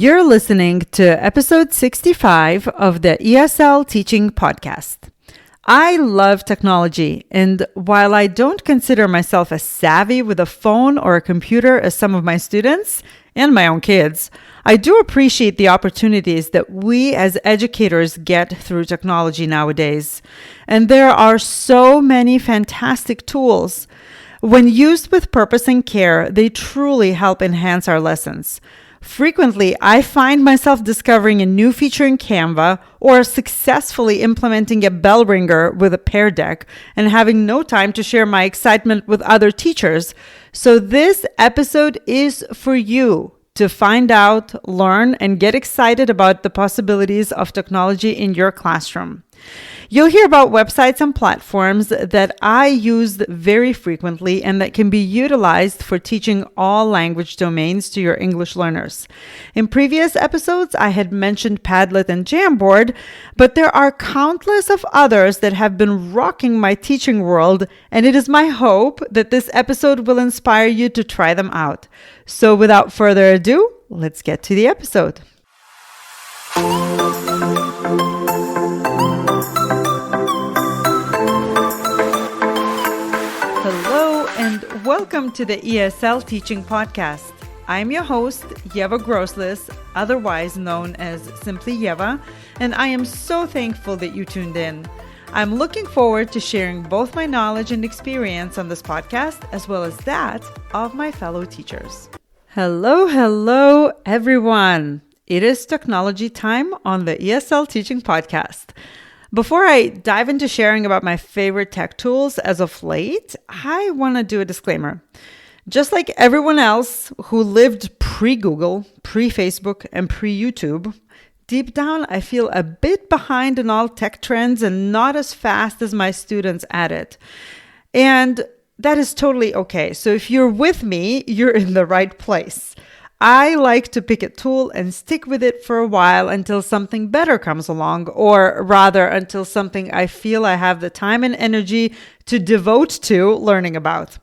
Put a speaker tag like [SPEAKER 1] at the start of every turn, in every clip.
[SPEAKER 1] You're listening to episode 65 of the ESL Teaching Podcast. I love technology, and while I don't consider myself as savvy with a phone or a computer as some of my students and my own kids, I do appreciate the opportunities that we as educators get through technology nowadays. And there are so many fantastic tools. When used with purpose and care, they truly help enhance our lessons. Frequently, I find myself discovering a new feature in Canva or successfully implementing a bell ringer with a Pear Deck and having no time to share my excitement with other teachers. So this episode is for you to find out, learn, and get excited about the possibilities of technology in your classroom. You'll hear about websites and platforms that I use very frequently and that can be utilized for teaching all language domains to your English learners. In previous episodes, I had mentioned Padlet and Jamboard, but there are countless of others that have been rocking my teaching world, and it is my hope that this episode will inspire you to try them out. So without further ado, let's get to the episode. Welcome to the ESL Teaching Podcast. I'm your host, Yeva Groslis, otherwise known as Simply Yeva, and I am so thankful that you tuned in. I'm looking forward to sharing both my knowledge and experience on this podcast, as well as that of my fellow teachers. Hello, everyone. It is technology time on the ESL Teaching Podcast. Before I dive into sharing about my favorite tech tools as of late, I want to do a disclaimer. Just like everyone else who lived pre-Google, pre-Facebook, and pre-YouTube, deep down I feel a bit behind in all tech trends and not as fast as my students at it. And that is totally okay. So if you're with me, you're in the right place. I like to pick a tool and stick with it for a while until something better comes along, or rather until something I feel I have the time and energy to devote to learning about.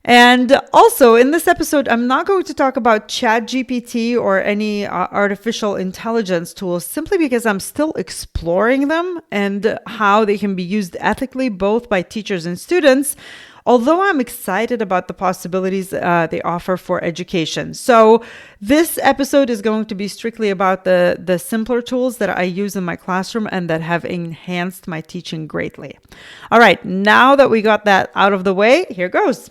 [SPEAKER 1] And also in this episode, I'm not going to talk about ChatGPT or any artificial intelligence tools simply because I'm still exploring them and how they can be used ethically both by teachers and students, although I'm excited about the possibilities they offer for education. So this episode is going to be strictly about the simpler tools that I use in my classroom and that have enhanced my teaching greatly. All right, now that we got that out of the way, here goes.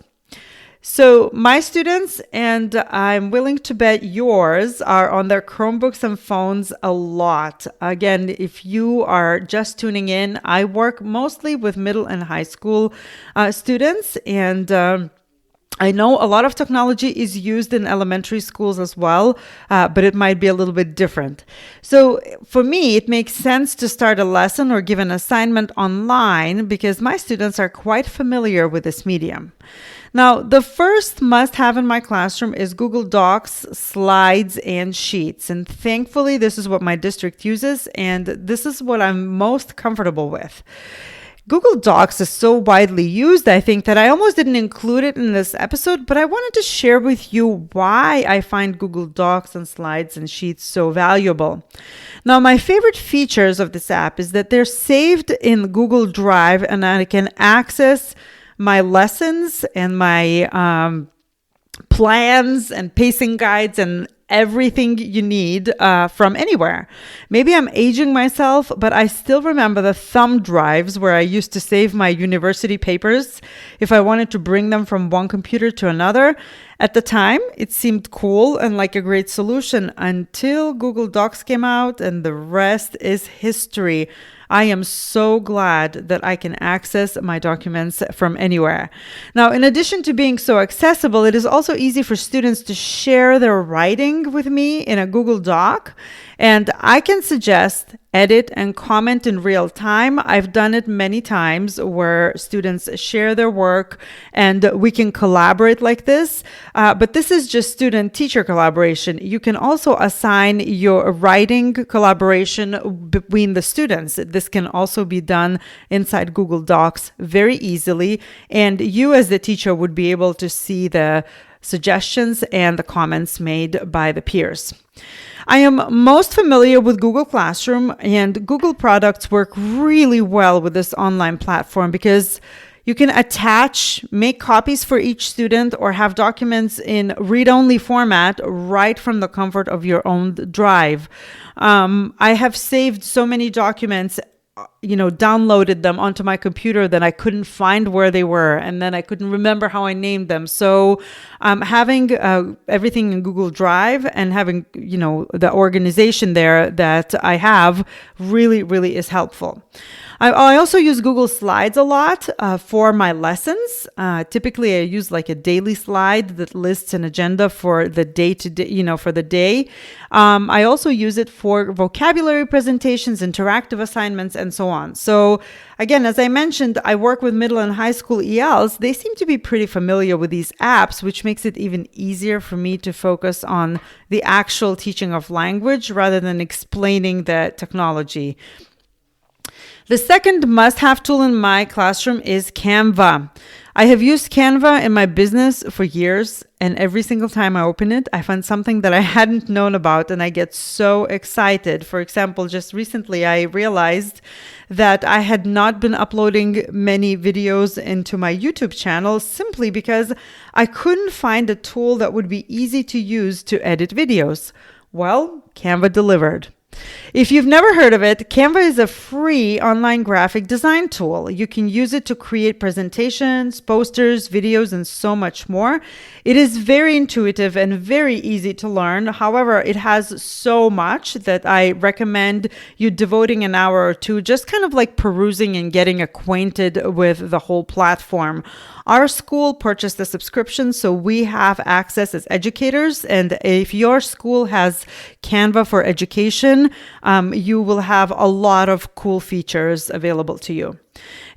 [SPEAKER 1] So my students, and I'm willing to bet yours, are on their Chromebooks and phones a lot. Again, if you are just tuning in, I work mostly with middle and high school students, and I know a lot of technology is used in elementary schools as well, but it might be a little bit different. So for me, it makes sense to start a lesson or give an assignment online because my students are quite familiar with this medium. Now, the first must-have in my classroom is Google Docs, Slides, and Sheets. And thankfully, this is what my district uses, and this is what I'm most comfortable with. Google Docs is so widely used, I think, that I almost didn't include it in this episode, but I wanted to share with you why I find Google Docs and Slides and Sheets so valuable. Now, my favorite features of this app is that they're saved in Google Drive, and I can access my lessons and my plans and pacing guides and everything you need from anywhere. Maybe I'm aging myself, but I still remember the thumb drives where I used to save my university papers if I wanted to bring them from one computer to another. At the time, it seemed cool and like a great solution until Google Docs came out, and the rest is history. I am so glad that I can access my documents from anywhere. Now, in addition to being so accessible, it is also easy for students to share their writing with me in a Google Doc. And I can suggest, edit, and comment in real time. I've done it many times where students share their work and we can collaborate like this. But this is just student-teacher collaboration. You can also assign your writing collaboration between the students. This can also be done inside Google Docs very easily. And you as the teacher would be able to see the suggestions and the comments made by the peers. I am most familiar with Google Classroom, and Google products work really well with this online platform because you can attach, make copies for each student, or have documents in read-only format right from the comfort of your own drive. I have saved so many documents, downloaded them onto my computer that I couldn't find where they were, and then I couldn't remember how I named them. So having everything in Google Drive and having, the organization there that I have really, really is helpful. I also use Google Slides a lot for my lessons. Typically, I use like a daily slide that lists an agenda for the day to day, for the day. I also use it for vocabulary presentations, interactive assignments, and so on. So again, as I mentioned, I work with middle and high school ELs. They seem to be pretty familiar with these apps, which makes it even easier for me to focus on the actual teaching of language rather than explaining the technology. The second must-have tool in my classroom is Canva. I have used Canva in my business for years, and every single time I open it, I find something that I hadn't known about, and I get so excited. For example, just recently, I realized that I had not been uploading many videos into my YouTube channel simply because I couldn't find a tool that would be easy to use to edit videos. Well, Canva delivered. If you've never heard of it, Canva is a free online graphic design tool. You can use it to create presentations, posters, videos, and so much more. It is very intuitive and very easy to learn. However, it has so much that I recommend you devoting an hour or two just kind of like perusing and getting acquainted with the whole platform. Our school purchased a subscription, so we have access as educators. And if your school has Canva for education, you will have a lot of cool features available to you.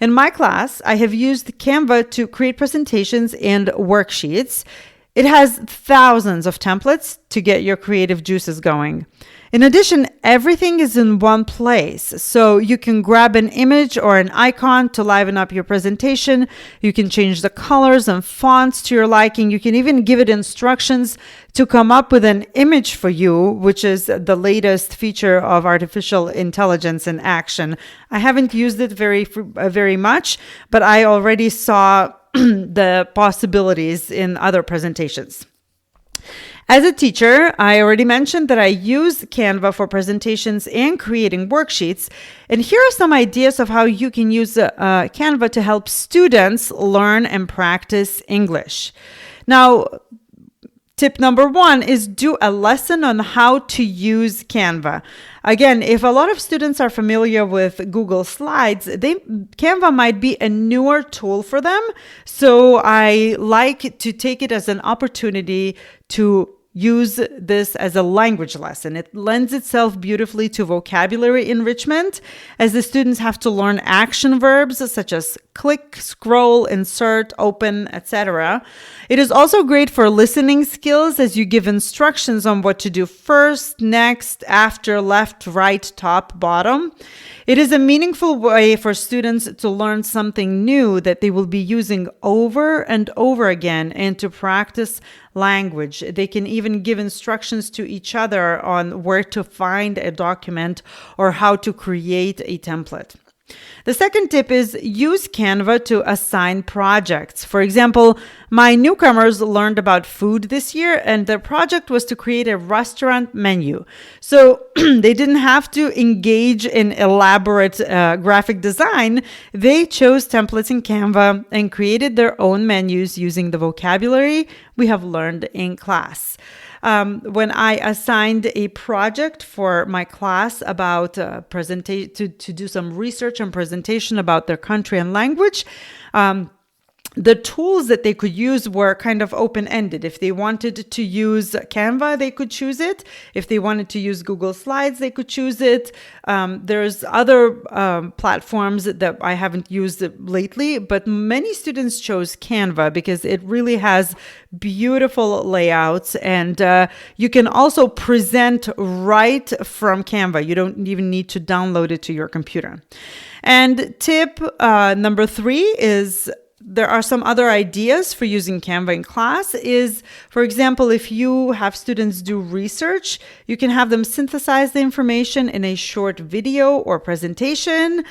[SPEAKER 1] In my class, I have used Canva to create presentations and worksheets. It has thousands of templates to get your creative juices going. In addition, everything is in one place, so you can grab an image or an icon to liven up your presentation. You can change the colors and fonts to your liking. You can even give it instructions to come up with an image for you, which is the latest feature of artificial intelligence in action. I haven't used it very much, but I already saw the possibilities in other presentations. As a teacher, I already mentioned that I use Canva for presentations and creating worksheets. And here are some ideas of how you can use Canva to help students learn and practice English. Now, tip number 1 is do a lesson on how to use Canva. Again, if a lot of students are familiar with Google Slides, Canva might be a newer tool for them. So I like to take it as an opportunity to use this as a language lesson. It lends itself beautifully to vocabulary enrichment, as the students have to learn action verbs such as click, scroll, insert, open, etc. It is also great for listening skills, as you give instructions on what to do first, next, after, left, right, top, bottom. It is a meaningful way for students to learn something new that they will be using over and over again and to practice language. They can even give instructions to each other on where to find a document or how to create a template. The second tip is use Canva to assign projects. For example, my newcomers learned about food this year, and their project was to create a restaurant menu. So they didn't have to engage in elaborate graphic design. They chose templates in Canva and created their own menus using the vocabulary we have learned in class. When I assigned a project for my class about to do some research and presentation about their country and language, the tools that they could use were kind of open-ended. If they wanted to use Canva, they could choose it. If they wanted to use Google Slides, they could choose it. There's other platforms that I haven't used lately, but many students chose Canva because it really has beautiful layouts, and you can also present right from Canva. You don't even need to download it to your computer. And tip number 3 is there are some other ideas for using Canva in class is, for example, if you have students do research, you can have them synthesize the information in a short video or presentation.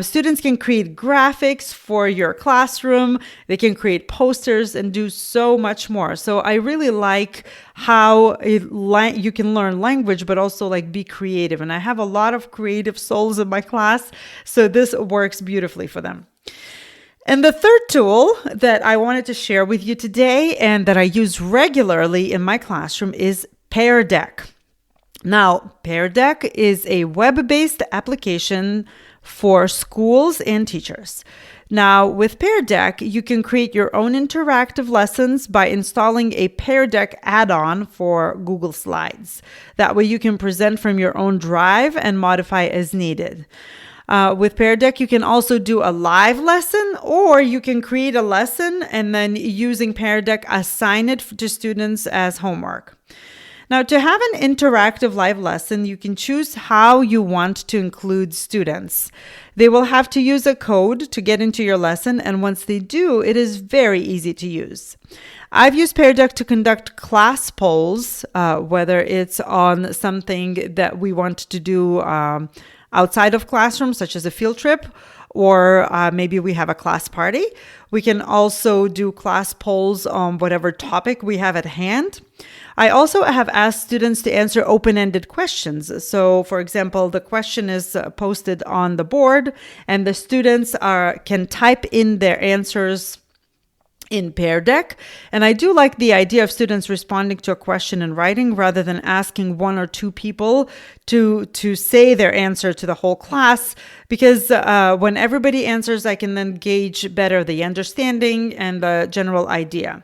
[SPEAKER 1] Students can create graphics for your classroom. They can create posters and do so much more. So I really like how you can learn language, but also like be creative. And I have a lot of creative souls in my class, so this works beautifully for them. And the third tool that I wanted to share with you today and that I use regularly in my classroom is Pear Deck. Now, Pear Deck is a web-based application for schools and teachers. Now, with Pear Deck, you can create your own interactive lessons by installing a Pear Deck add-on for Google Slides. That way you can present from your own drive and modify as needed. With Pear Deck, you can also do a live lesson, or you can create a lesson and then using Pear Deck, assign it to students as homework. Now, to have an interactive live lesson, you can choose how you want to include students. They will have to use a code to get into your lesson, and once they do, it is very easy to use. I've used Pear Deck to conduct class polls, whether it's on something that we want to do outside of classroom, such as a field trip, or maybe we have a class party. We can also do class polls on whatever topic we have at hand. I also have asked students to answer open-ended questions. So, for example, the question is posted on the board, and the students can type in their answers in Pear Deck. And I do like the idea of students responding to a question in writing rather than asking one or two people to say their answer to the whole class, because when everybody answers, I can then gauge better the understanding and the general idea.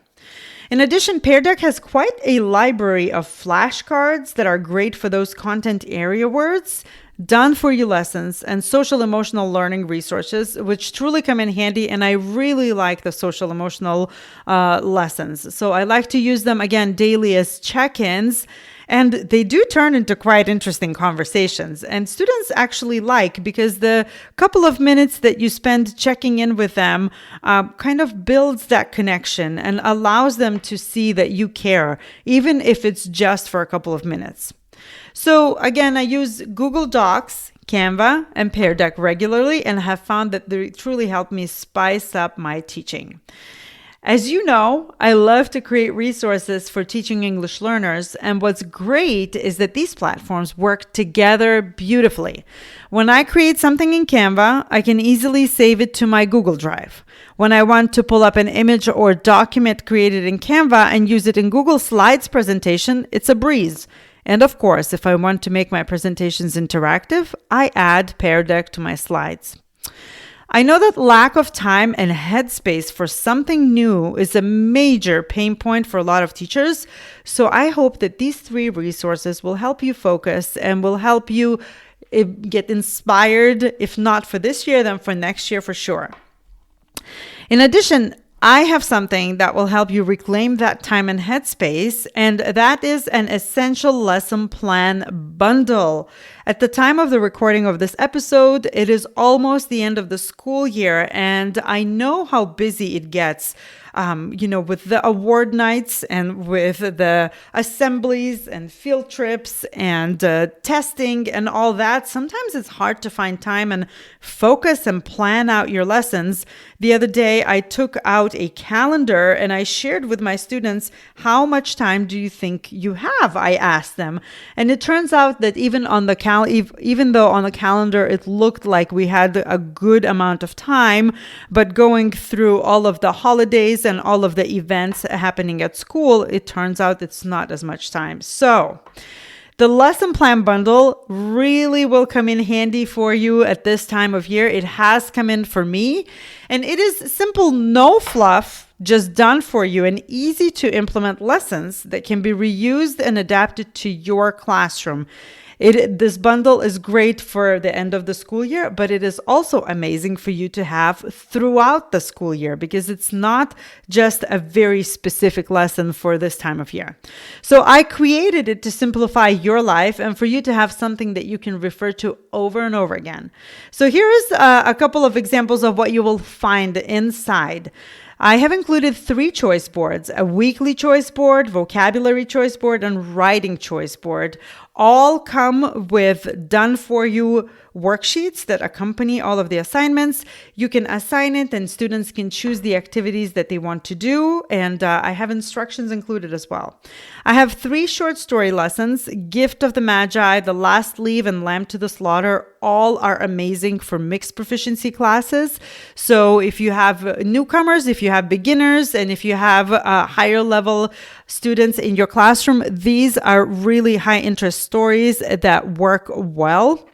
[SPEAKER 1] In addition, Pear Deck has quite a library of flashcards that are great for those content area words, done for you lessons, and social emotional learning resources, which truly come in handy. And I really like the social emotional lessons. So I like to use them again daily as check-ins. And they do turn into quite interesting conversations. And students actually like, because the couple of minutes that you spend checking in with them kind of builds that connection and allows them to see that you care, even if it's just for a couple of minutes. So again, I use Google Docs, Canva, and Pear Deck regularly, and have found that they truly help me spice up my teaching. As you know, I love to create resources for teaching English learners, and what's great is that these platforms work together beautifully. When I create something in Canva, I can easily save it to my Google Drive. When I want to pull up an image or document created in Canva and use it in Google Slides presentation, it's a breeze. And of course, if I want to make my presentations interactive, I add Pear Deck to my slides. I know that lack of time and headspace for something new is a major pain point for a lot of teachers. So I hope that these 3 resources will help you focus and will help you get inspired, if not for this year, then for next year for sure. In addition, I have something that will help you reclaim that time and headspace, and that is an essential lesson plan bundle. At the time of the recording of this episode, it is almost the end of the school year, and I know how busy it gets, with the award nights and with the assemblies and field trips and testing and all that. Sometimes it's hard to find time and focus and plan out your lessons. The other day, I took out a calendar and I shared with my students, how much time do you think you have? I asked them. And it turns out that even though on the calendar it looked like we had a good amount of time, but going through all of the holidays and all of the events happening at school, it turns out it's not as much time. So the lesson plan bundle really will come in handy for you at this time of year. It has come in for me, and it is simple, no fluff, just done for you and easy to implement lessons that can be reused and adapted to your classroom. This bundle is great for the end of the school year, but it is also amazing for you to have throughout the school year because it's not just a very specific lesson for this time of year. So I created it to simplify your life and for you to have something that you can refer to over and over again. So here is a couple of examples of what you will find inside. I have included 3 choice boards: a weekly choice board, vocabulary choice board, and writing choice board. All come with done for you worksheets that accompany all of the assignments. You can assign it and students can choose the activities that they want to do. And I have instructions included as well. I have 3 short story lessons: Gift of the Magi, The Last Leave, and Lamb to the Slaughter. All are amazing for mixed proficiency classes. So if you have newcomers, if you have beginners, and if you have higher level students in your classroom, these are really high interest stories that work well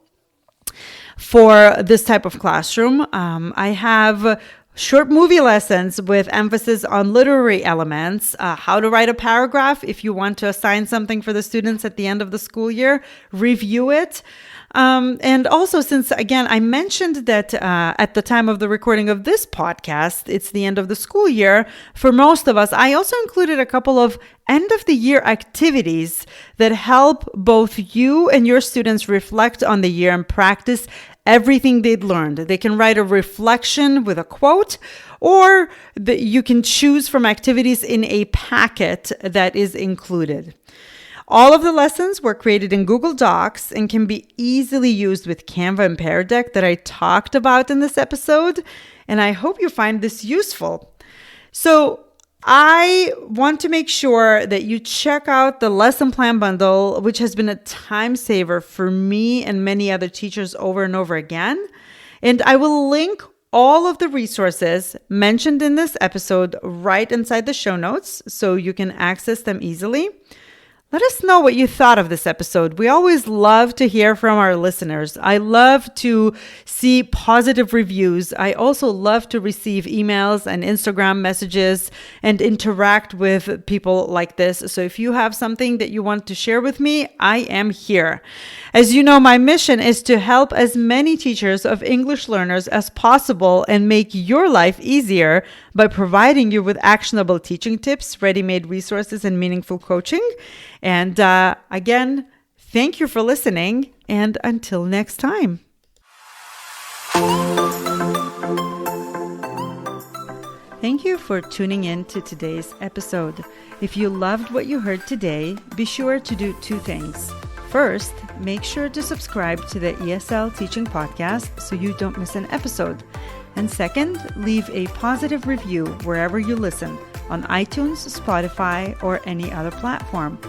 [SPEAKER 1] for this type of classroom. I have short movie lessons with emphasis on literary elements, how to write a paragraph if you want to assign something for the students at the end of the school year, review it. And also, since again, I mentioned that at the time of the recording of this podcast, it's the end of the school year for most of us, I also included a couple of end of the year activities that help both you and your students reflect on the year and practice everything they'd learned. They can write a reflection with a quote, or you can choose from activities in a packet that is included. All of the lessons were created in Google Docs and can be easily used with Canva and Pear Deck that I talked about in this episode, and I hope you find this useful. So I want to make sure that you check out the lesson plan bundle, which has been a time saver for me and many other teachers over and over again. And I will link all of the resources mentioned in this episode right inside the show notes so you can access them easily. Let us know what you thought of this episode. We always love to hear from our listeners. I love to see positive reviews. I also love to receive emails and Instagram messages and interact with people like this. So if you have something that you want to share with me, I am here. As you know, my mission is to help as many teachers of English learners as possible and make your life easier by providing you with actionable teaching tips, ready-made resources, and meaningful coaching. And again, thank you for listening, and until next time. Thank you for tuning in to today's episode. If you loved what you heard today, be sure to do 2 things. First, make sure to subscribe to the ESL Teaching Podcast so you don't miss an episode. And second, leave a positive review wherever you listen, on iTunes, Spotify, or any other platform.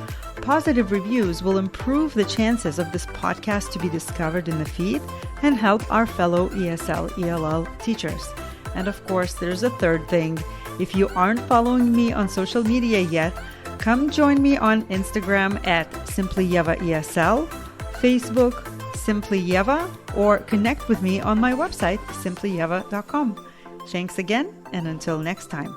[SPEAKER 1] Positive reviews will improve the chances of this podcast to be discovered in the feed and help our fellow ESL, ELL teachers. And of course, there's a third thing. If you aren't following me on social media yet, come join me on Instagram at SimplyYevaESL, Facebook, Simply Yeva, or connect with me on my website, simplyyeva.com. Thanks again, and until next time.